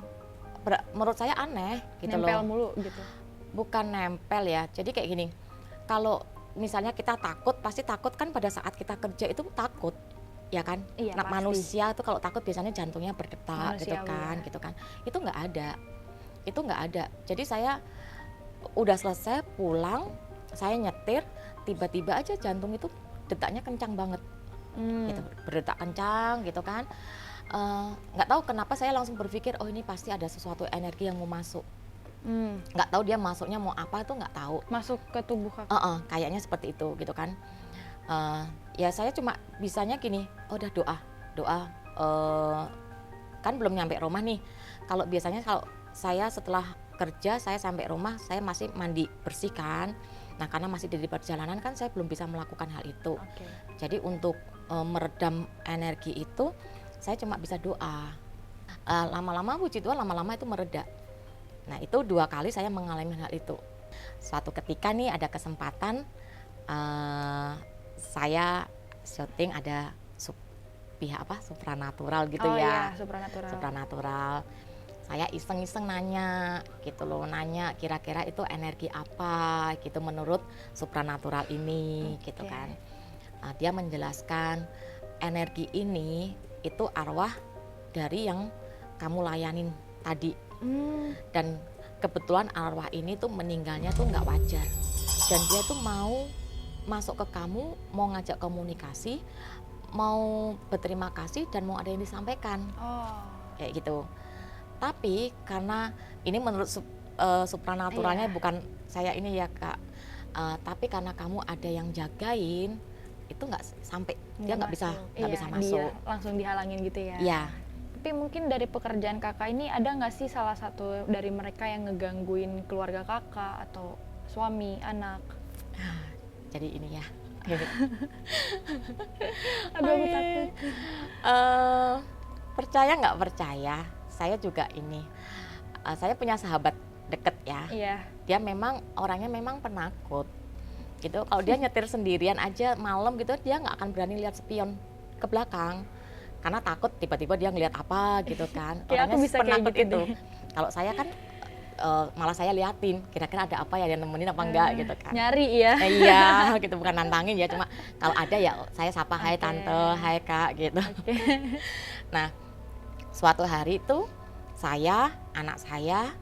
[SPEAKER 2] menurut saya aneh gitu
[SPEAKER 1] Nempel
[SPEAKER 2] loh.
[SPEAKER 1] mulu gitu.
[SPEAKER 2] Bukan nempel ya, jadi kayak gini, kalau misalnya kita takut, pasti takut kan pada saat kita kerja itu takut, ya kan?
[SPEAKER 1] Iya,
[SPEAKER 2] Nah,
[SPEAKER 1] pasti.
[SPEAKER 2] manusia tuh kalau takut biasanya jantungnya berdetak gitu
[SPEAKER 1] Manusiawi,
[SPEAKER 2] kan, itu nggak ada. Jadi saya udah selesai pulang, saya nyetir, tiba-tiba aja jantung itu detaknya kencang banget, gitu, berdetak kencang gitu kan. Nggak tahu kenapa saya langsung berpikir, oh ini pasti ada sesuatu energi yang mau masuk. Nggak tahu dia masuknya mau apa itu nggak tahu.
[SPEAKER 1] Masuk ke tubuh kakak.
[SPEAKER 2] Kayaknya seperti itu gitu kan. Ya saya cuma bisanya gini, oh udah doa. Kan belum nyampe rumah nih. Kalau biasanya kalau saya setelah kerja saya sampai rumah saya masih mandi bersih kan. Nah karena masih di perjalanan kan saya belum bisa melakukan hal itu. Jadi untuk meredam energi itu saya cuma bisa doa. Lama-lama puji Tuhan lama-lama itu mereda. Nah itu 2 kali saya mengalami hal itu. Suatu ketika nih ada kesempatan saya syuting ada pihak apa supranatural gitu
[SPEAKER 1] Oh
[SPEAKER 2] ya.
[SPEAKER 1] iya, supranatural.
[SPEAKER 2] Supranatural. Saya iseng-iseng nanya gitu loh, nanya kira-kira itu energi apa gitu menurut supranatural ini gitu
[SPEAKER 1] Oke.
[SPEAKER 2] kan. Dia menjelaskan energi ini itu arwah dari yang kamu layanin tadi, dan kebetulan arwah ini tuh meninggalnya tuh nggak wajar, dan dia tuh mau masuk ke kamu, mau ngajak komunikasi, mau berterima kasih dan mau ada yang disampaikan
[SPEAKER 1] Oh.
[SPEAKER 2] kayak gitu. Tapi karena ini menurut supranaturalnya,
[SPEAKER 1] Iya.
[SPEAKER 2] bukan saya ini ya Kak, tapi karena kamu ada yang jagain, itu nggak sampai, dia nggak bisa masuk.
[SPEAKER 1] Dia langsung dihalangin gitu ya.
[SPEAKER 2] Iya.
[SPEAKER 1] Tapi mungkin dari pekerjaan kakak ini ada nggak sih salah satu dari mereka yang ngegangguin keluarga kakak atau suami, anak?
[SPEAKER 2] Jadi ini ya.
[SPEAKER 1] Aduh, aku takut.
[SPEAKER 2] Percaya nggak percaya, saya juga ini, saya punya sahabat deket ya.
[SPEAKER 1] Iya.
[SPEAKER 2] Dia memang orangnya memang penakut gitu. Kalau dia nyetir sendirian aja malam gitu, dia nggak akan berani lihat spion ke belakang karena takut tiba-tiba dia ngelihat apa gitu kan.
[SPEAKER 1] Kayak aku bisa kayak
[SPEAKER 2] penakut
[SPEAKER 1] gitu
[SPEAKER 2] itu.
[SPEAKER 1] deh.
[SPEAKER 2] Kalau saya kan malah saya liatin kira-kira ada apa ya, dia nemenin apa enggak gitu kan.
[SPEAKER 1] Nyari ya.
[SPEAKER 2] Iya gitu, bukan nantangin ya, cuma kalau ada ya saya sapa, hai
[SPEAKER 1] Oke.
[SPEAKER 2] tante, hai kak gitu.
[SPEAKER 1] Oke.
[SPEAKER 2] Nah, suatu hari itu saya, anak saya,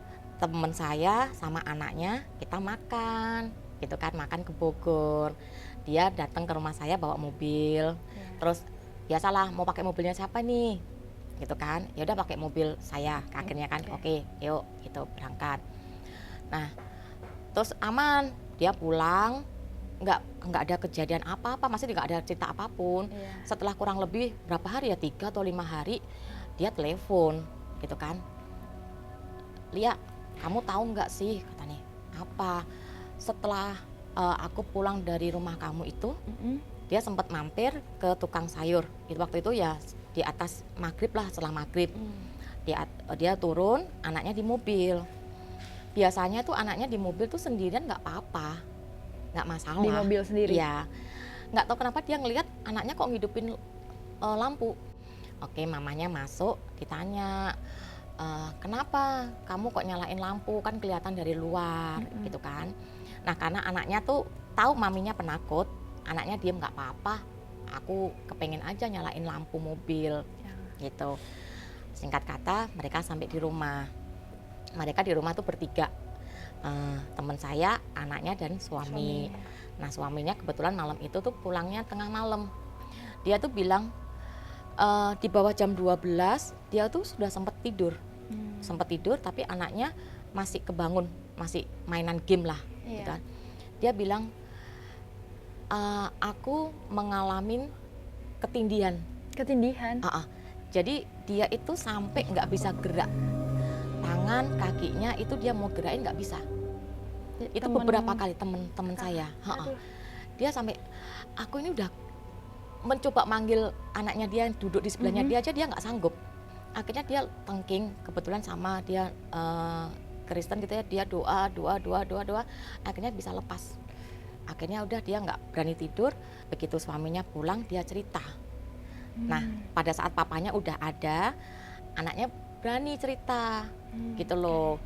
[SPEAKER 2] temen saya sama anaknya kita makan gitu kan, makan ke Bogor. Dia datang ke rumah saya bawa mobil. Terus biasalah mau pakai mobilnya siapa nih gitu kan, ya udah pakai mobil saya, akhirnya kan oke, yuk gitu berangkat. Nah terus aman, dia pulang, nggak ada kejadian apa-apa, masih nggak ada cerita apapun. Setelah kurang lebih berapa hari ya, 3 atau 5 hari, dia telepon gitu kan, Lia, kamu tahu nggak sih, katanya, apa setelah aku pulang dari rumah kamu itu, dia sempat mampir ke tukang sayur. Waktu itu ya di atas maghrib lah, setelah maghrib. Dia turun, anaknya di mobil. Biasanya tuh anaknya di mobil tuh sendirian nggak apa-apa, nggak masalah.
[SPEAKER 1] Di mobil sendiri?
[SPEAKER 2] Iya. Nggak tahu kenapa dia ngelihat anaknya kok ngidupin lampu. Oke, mamanya masuk, ditanya, kenapa kamu kok nyalain lampu, kan kelihatan dari luar gitu kan. Nah karena anaknya tuh tahu maminya penakut, anaknya diem, nggak apa-apa, aku kepengen aja nyalain lampu mobil gitu. Singkat kata, mereka sampai di rumah. Mereka di rumah tuh bertiga, teman saya, anaknya dan suami. Nah suaminya kebetulan malam itu tuh pulangnya tengah malam. Dia tuh bilang di bawah jam 12 dia tuh sudah sempat tidur. Sempat tidur tapi anaknya masih kebangun, masih mainan game lah gitu kan. Dia bilang, aku mengalami ketindihan. Jadi dia itu sampai nggak bisa gerak, tangan kakinya itu dia mau gerakin nggak bisa. Itu beberapa kali, temen saya. Dia sampai, aku ini udah mencoba manggil anaknya dia yang duduk di sebelahnya dia aja, dia nggak sanggup. Akhirnya dia tengking, kebetulan sama dia Kristen gitu ya, dia doa, akhirnya bisa lepas. Akhirnya udah dia nggak berani tidur. Begitu suaminya pulang, dia cerita. Nah pada saat papanya udah ada, anaknya berani cerita gitu loh.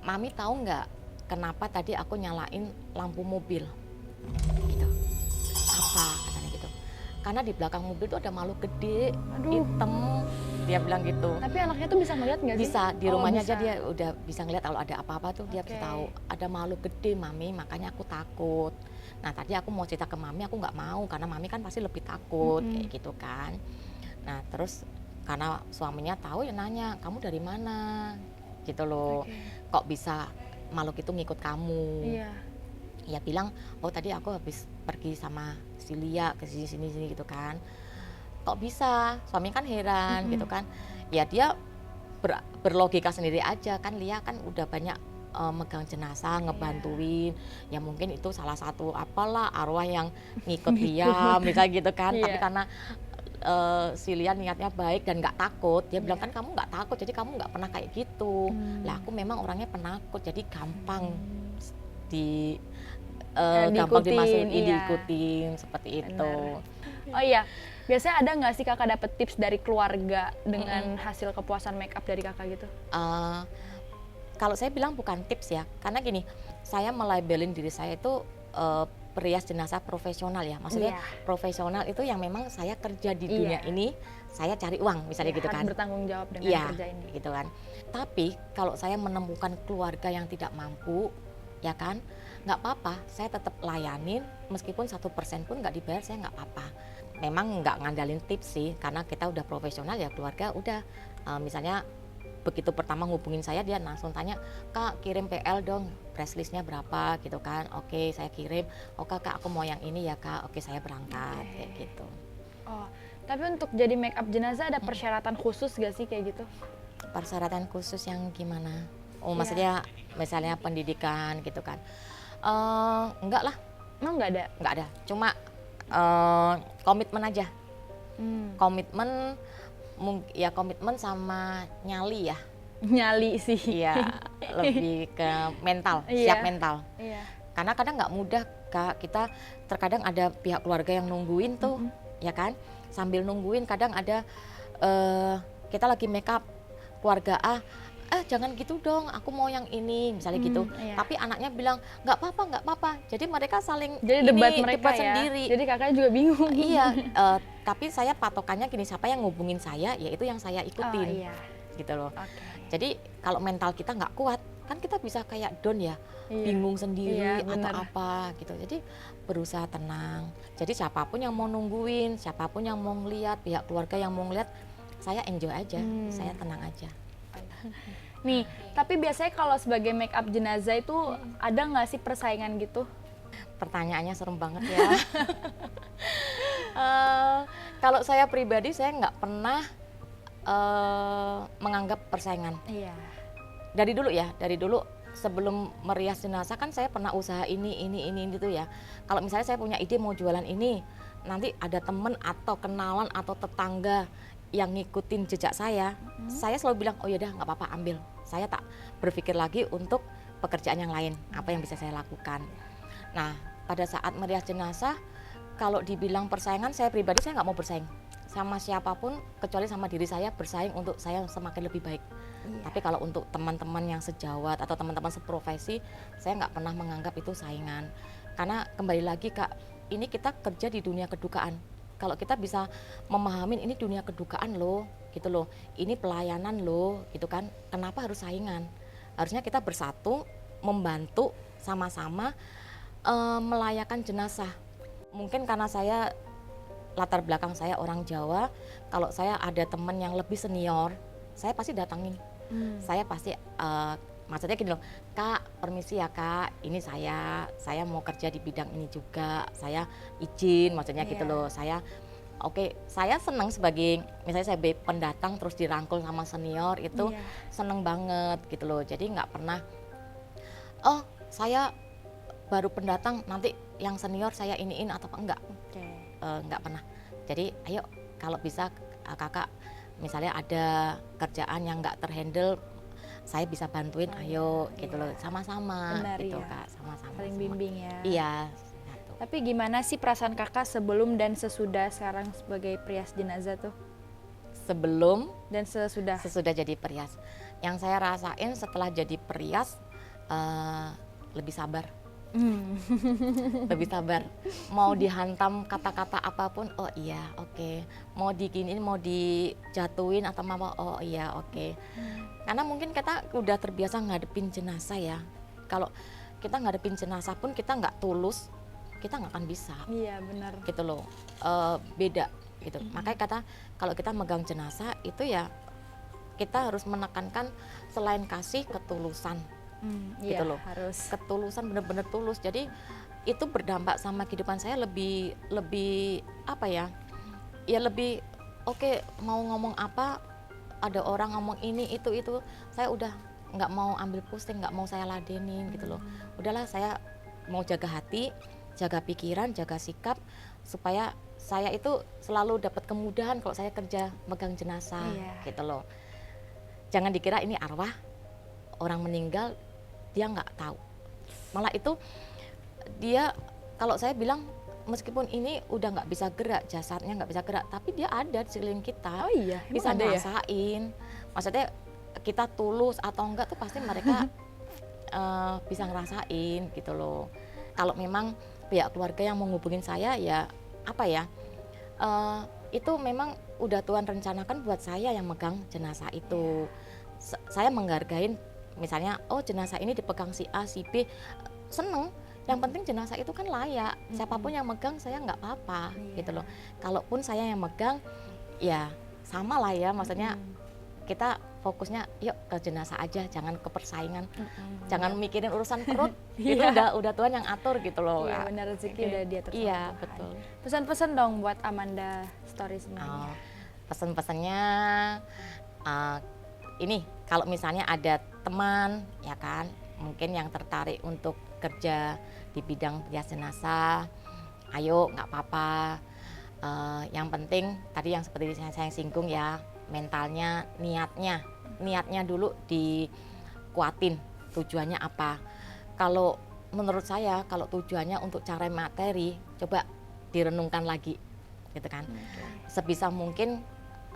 [SPEAKER 2] Mami tahu nggak kenapa tadi aku nyalain lampu mobil gitu. Apa katanya gitu, karena di belakang mobil tuh ada makhluk gede, hitam, dia bilang gitu.
[SPEAKER 1] Tapi anaknya tuh bisa ngeliat nggak sih?
[SPEAKER 2] Bisa, di rumahnya aja dia udah bisa ngeliat kalau ada apa-apa tuh dia bisa tahu. Ada makhluk gede mami, makanya aku takut. Nah tadi aku mau cerita ke mami, aku nggak mau karena mami kan pasti lebih takut kayak gitu kan. Nah terus karena suaminya tahu ya nanya, kamu dari mana gitu loh, kok bisa makhluk itu ngikut kamu. Ya bilang, oh tadi aku habis pergi sama si Lia ke sini gitu kan. Kok bisa? Suami kan heran gitu kan. Ya dia berlogika sendiri aja kan, Lia kan udah banyak megang jenazah, ngebantuin. Ya mungkin itu salah satu apalah arwah yang ngikut Lia misalnya gitu kan. Tapi karena si Lia niatnya baik dan nggak takut, dia bilang kan kamu nggak takut, jadi kamu nggak pernah kayak gitu. Lah aku memang orangnya penakut, jadi gampang gampang dimasukin, diikutin seperti itu.
[SPEAKER 1] Oh iya, Biasanya ada nggak sih kakak dapet tips dari keluarga dengan hasil kepuasan make up dari kakak gitu?
[SPEAKER 2] Kalau saya bilang bukan tips ya, karena gini, saya melabelin diri saya itu perias jenazah profesional ya. Maksudnya
[SPEAKER 1] Iya.
[SPEAKER 2] profesional itu yang memang saya kerja di
[SPEAKER 1] Iya.
[SPEAKER 2] dunia ini, saya cari uang misalnya
[SPEAKER 1] Ya,
[SPEAKER 2] gitu
[SPEAKER 1] harus
[SPEAKER 2] kan.
[SPEAKER 1] bertanggung jawab dengan
[SPEAKER 2] Iya,
[SPEAKER 1] kerja ini.
[SPEAKER 2] gitu kan. Tapi kalau saya menemukan keluarga yang tidak mampu, ya kan, nggak apa-apa, saya tetap layanin meskipun 1% pun nggak dibayar, saya nggak apa-apa. Memang nggak ngandalin tips sih, karena kita udah profesional ya, keluarga udah misalnya begitu pertama ngubungin saya, dia langsung tanya, "Kak, kirim PL dong, price listnya berapa?" gitu kan. Oke, saya kirim. "Oh Kak, aku mau yang ini ya Kak." Oke, saya berangkat kayak gitu.
[SPEAKER 1] Oh, tapi untuk jadi make up jenazah ada persyaratan khusus gak sih kayak gitu?
[SPEAKER 2] Persyaratan khusus yang gimana? Oh,
[SPEAKER 1] Iya.
[SPEAKER 2] maksudnya misalnya pendidikan gitu kan. Enggak lah,
[SPEAKER 1] Emang nggak ada?
[SPEAKER 2] enggak ada. Cuma komitmen aja. Komitmen ya komitmen sama nyali ya.
[SPEAKER 1] Nyali sih.
[SPEAKER 2] Iya, lebih ke mental,
[SPEAKER 1] Iya.
[SPEAKER 2] siap mental.
[SPEAKER 1] Iya.
[SPEAKER 2] Karena kadang nggak mudah Kak, kita terkadang ada pihak keluarga yang nungguin tuh, ya kan? Sambil nungguin kadang ada kita lagi make up keluarga A, jangan gitu dong, aku mau yang ini, misalnya gitu.
[SPEAKER 1] Iya.
[SPEAKER 2] Tapi anaknya bilang nggak apa-apa, nggak apa-apa. Jadi mereka saling
[SPEAKER 1] Jadi debat mereka
[SPEAKER 2] debat
[SPEAKER 1] ya.
[SPEAKER 2] sendiri.
[SPEAKER 1] Jadi kakaknya juga bingung.
[SPEAKER 2] Iya, tapi saya patokannya gini, siapa yang ngubungin saya, ya itu yang saya
[SPEAKER 1] Oh
[SPEAKER 2] ikutin,
[SPEAKER 1] iya.
[SPEAKER 2] gitu loh.
[SPEAKER 1] Oke.
[SPEAKER 2] Jadi kalau mental kita nggak kuat, kan kita bisa kayak down ya,
[SPEAKER 1] Iya.
[SPEAKER 2] bingung sendiri
[SPEAKER 1] Iya,
[SPEAKER 2] atau
[SPEAKER 1] bener.
[SPEAKER 2] apa gitu. Jadi berusaha tenang. Jadi siapapun yang mau nungguin, siapapun yang mau ngeliat, pihak keluarga yang mau ngeliat, saya enjoy aja, saya tenang aja.
[SPEAKER 1] Nih, tapi biasanya kalau sebagai make up jenazah itu ada nggak sih persaingan gitu?
[SPEAKER 2] Pertanyaannya serem banget ya. Kalau saya pribadi, saya nggak pernah menganggap persaingan.
[SPEAKER 1] Iya.
[SPEAKER 2] Dari dulu sebelum merias jenazah kan saya pernah usaha ini gitu ya. Kalau misalnya saya punya ide mau jualan ini, nanti ada temen atau kenalan atau tetangga yang ngikutin jejak saya selalu bilang, oh yaudah nggak apa-apa ambil. Saya tak berpikir lagi untuk pekerjaan yang lain, apa yang bisa saya lakukan. Nah, pada saat merias jenazah, kalau dibilang persaingan, saya pribadi saya nggak mau bersaing sama siapapun kecuali sama diri saya, bersaing untuk saya semakin lebih baik. Tapi kalau untuk teman-teman yang sejawat atau teman-teman seprofesi, saya nggak pernah menganggap itu saingan. Karena kembali lagi Kak, ini kita kerja di dunia kedukaan. Kalau kita bisa memahamin ini dunia kedukaan loh, gitu loh. Ini pelayanan loh, gitu kan. Kenapa harus saingan? Harusnya kita bersatu, membantu sama-sama melayakan jenazah. Mungkin karena saya latar belakang saya orang Jawa, kalau saya ada teman yang lebih senior, saya pasti datangin. Saya pasti maksudnya gini loh, Kak, permisi ya Kak, ini saya mau kerja di bidang ini juga, saya izin, maksudnya gitu loh. Saya saya senang sebagai misalnya saya pendatang terus dirangkul sama senior itu seneng banget gitu loh. Jadi nggak pernah, oh saya baru pendatang nanti yang senior saya iniin atau apa, enggak. Nggak pernah. Jadi ayo kalau bisa kakak misalnya ada kerjaan yang nggak terhandle, saya bisa bantuin, ayo gitu loh, sama-sama.
[SPEAKER 1] Benar,
[SPEAKER 2] gitu
[SPEAKER 1] iya.
[SPEAKER 2] Kak, sama-sama.
[SPEAKER 1] Saling bimbing ya.
[SPEAKER 2] Iya.
[SPEAKER 1] Tapi gimana sih perasaan kakak sebelum dan sesudah sekarang sebagai perias jenazah tuh?
[SPEAKER 2] Sebelum
[SPEAKER 1] Dan sesudah?
[SPEAKER 2] sesudah jadi perias. Yang saya rasain setelah jadi perias lebih sabar. Lebih sabar, mau dihantam kata-kata apapun, oh iya oke. Mau diginiin, mau dijatuhin atau apa, oh iya oke. Karena mungkin kita udah terbiasa ngadepin jenazah ya. Kalau kita ngadepin jenazah pun kita nggak tulus, kita nggak akan bisa.
[SPEAKER 1] Iya benar.
[SPEAKER 2] Gitu loh, beda gitu. Makanya kata kalau kita megang jenazah itu ya kita harus menekankan selain kasih, ketulusan. Gitu loh,
[SPEAKER 1] harus
[SPEAKER 2] ketulusan, bener-bener tulus. Jadi itu berdampak sama kehidupan saya lebih apa ya, ya lebih oke, mau ngomong apa, ada orang ngomong ini itu saya udah nggak mau ambil pusing, nggak mau saya ladenin gitu loh. Udahlah, saya mau jaga hati, jaga pikiran, jaga sikap supaya saya itu selalu dapat kemudahan kalau saya kerja megang jenazah. Gitu loh. Jangan dikira ini arwah orang meninggal, dia nggak tahu. Malah itu dia, kalau saya bilang meskipun ini udah nggak bisa gerak, jasadnya nggak bisa gerak, tapi dia ada di sekeliling kita.
[SPEAKER 1] Oh iya, emang
[SPEAKER 2] Bisa
[SPEAKER 1] ada ya?
[SPEAKER 2] ngerasain. Maksudnya kita tulus atau enggak tuh pasti mereka bisa ngerasain gitu loh. Kalau memang pihak keluarga yang menghubungin saya ya apa ya, itu memang udah Tuhan rencanakan buat saya yang megang jenazah itu. Saya menghargain misalnya, oh jenazah ini dipegang si A, si B, seneng. Yang penting jenazah itu kan layak, siapapun yang megang saya nggak apa-apa gitu loh. Kalaupun saya yang megang, ya sama lah ya, maksudnya kita fokusnya yuk ke jenazah aja, jangan ke persaingan, jangan mikirin urusan perut, itu udah Tuhan yang atur gitu loh.
[SPEAKER 1] Iya benar, rezeki udah diatur sama
[SPEAKER 2] Iya
[SPEAKER 1] Tuhan.
[SPEAKER 2] betul.
[SPEAKER 1] Pesan-pesan dong buat Amanda Story semuanya.
[SPEAKER 2] Oh, pesan-pesannya ini, kalau misalnya ada teman ya kan, mungkin yang tertarik untuk kerja di bidang rias jenazah, ayo nggak apa-apa. Yang penting tadi yang seperti saya singgung ya, mentalnya, niatnya dulu dikuatin, tujuannya apa. Kalau menurut saya kalau tujuannya untuk cari materi, coba direnungkan lagi gitu kan. Sebisa mungkin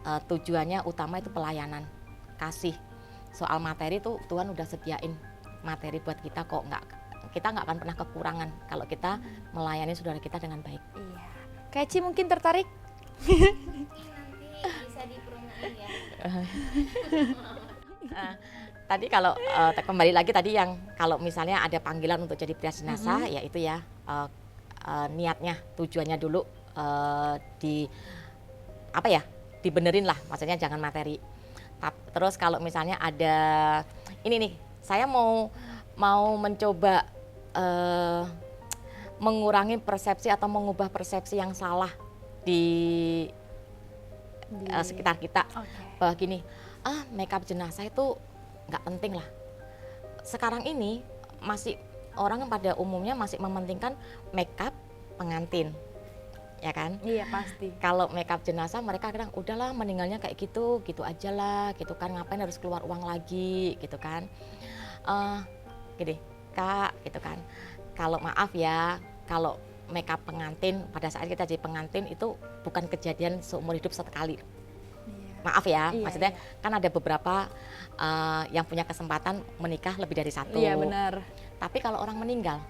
[SPEAKER 2] tujuannya utama itu pelayanan, kasih. Soal materi tuh Tuhan udah sediain materi buat kita kok, kita nggak akan pernah kekurangan kalau kita melayani saudara kita dengan baik.
[SPEAKER 1] Iya. Keci mungkin tertarik?
[SPEAKER 3] Nanti bisa dipromoin ya.
[SPEAKER 2] Tadi kalau kembali lagi tadi yang kalau misalnya ada panggilan untuk jadi prias jenazah, ya itu ya niatnya, tujuannya dulu di apa ya, dibenerin lah, maksudnya jangan materi. Terus kalau misalnya ada ini nih, saya mau mencoba mengurangi persepsi atau mengubah persepsi yang salah di sekitar kita, bahwa gini, makeup jenazah itu nggak penting lah. Sekarang ini masih orang pada umumnya masih mementingkan makeup pengantin, ya kan?
[SPEAKER 1] Iya pasti.
[SPEAKER 2] Kalau makeup jenazah mereka kadang udahlah meninggalnya kayak gitu aja lah, gitu kan, ngapain harus keluar uang lagi, gitu kan? Gini, Kak, gitu kan. Kalau maaf ya, kalau makeup pengantin pada saat kita jadi pengantin itu bukan kejadian seumur hidup sekali. Maaf ya, maksudnya kan ada beberapa yang punya kesempatan menikah lebih dari satu.
[SPEAKER 1] Iya benar.
[SPEAKER 2] Tapi kalau orang meninggal,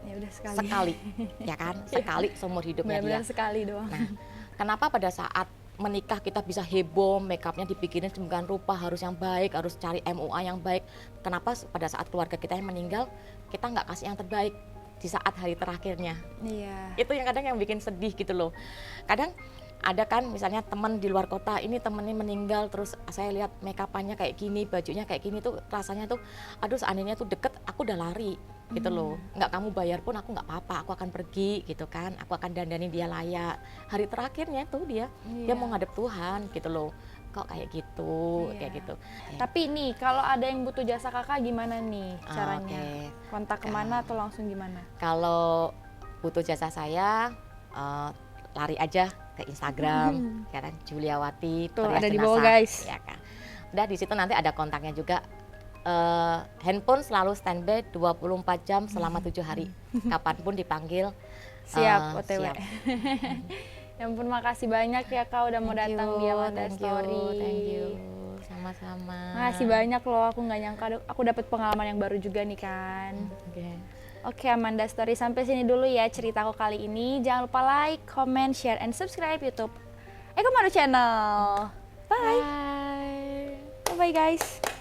[SPEAKER 1] ya udah
[SPEAKER 2] sekali, ya kan, sekali seumur hidupnya
[SPEAKER 1] benar-benar
[SPEAKER 2] dia.
[SPEAKER 1] sekali doang.
[SPEAKER 2] Nah, kenapa pada saat menikah kita bisa heboh, makeupnya dipikirin sedemikian rupa, harus yang baik, harus cari MUA yang baik. Kenapa pada saat keluarga kita yang meninggal, kita nggak kasih yang terbaik di saat hari terakhirnya?
[SPEAKER 1] Iya.
[SPEAKER 2] Itu yang kadang yang bikin sedih gitu loh. Kadang ada kan misalnya teman di luar kota, ini temennya meninggal, terus saya lihat makeupannya kayak gini, bajunya kayak gini, tuh rasanya tuh, aduh seandainya tuh deket, aku udah lari gitu loh. Nggak kamu bayar pun aku nggak apa-apa, aku akan pergi gitu kan, aku akan dandanin dia layak. Hari terakhirnya tuh dia mau ngadep Tuhan gitu loh. Kok kayak gitu, kayak gitu.
[SPEAKER 1] Tapi nih, kalau ada yang butuh jasa kakak gimana nih caranya?
[SPEAKER 2] Oke.
[SPEAKER 1] Kontak kemana atau langsung gimana?
[SPEAKER 2] Kalau butuh jasa saya, lari aja ke Instagram, ya kan, Juliawati
[SPEAKER 1] Tuh,
[SPEAKER 2] Perias
[SPEAKER 1] ada di bawah,
[SPEAKER 2] Jenazah,
[SPEAKER 1] guys.
[SPEAKER 2] ya kan. Udah di situ nanti ada kontaknya juga. Handphone selalu standby 24 jam selama 7 hari. Kapanpun dipanggil.
[SPEAKER 1] Siap, OTW.
[SPEAKER 2] Siap.
[SPEAKER 1] Ya ampun, makasih banyak ya Kak udah mau datang di Amanda Story.
[SPEAKER 2] Thank you. Sama-sama.
[SPEAKER 1] Makasih banyak loh, aku nggak nyangka aku dapat pengalaman yang baru juga nih kan. Oke Amanda Story, sampai sini dulu ya ceritaku kali ini. Jangan lupa like, comment, share, and subscribe YouTube Eko Maru Channel. Bye. Bye guys.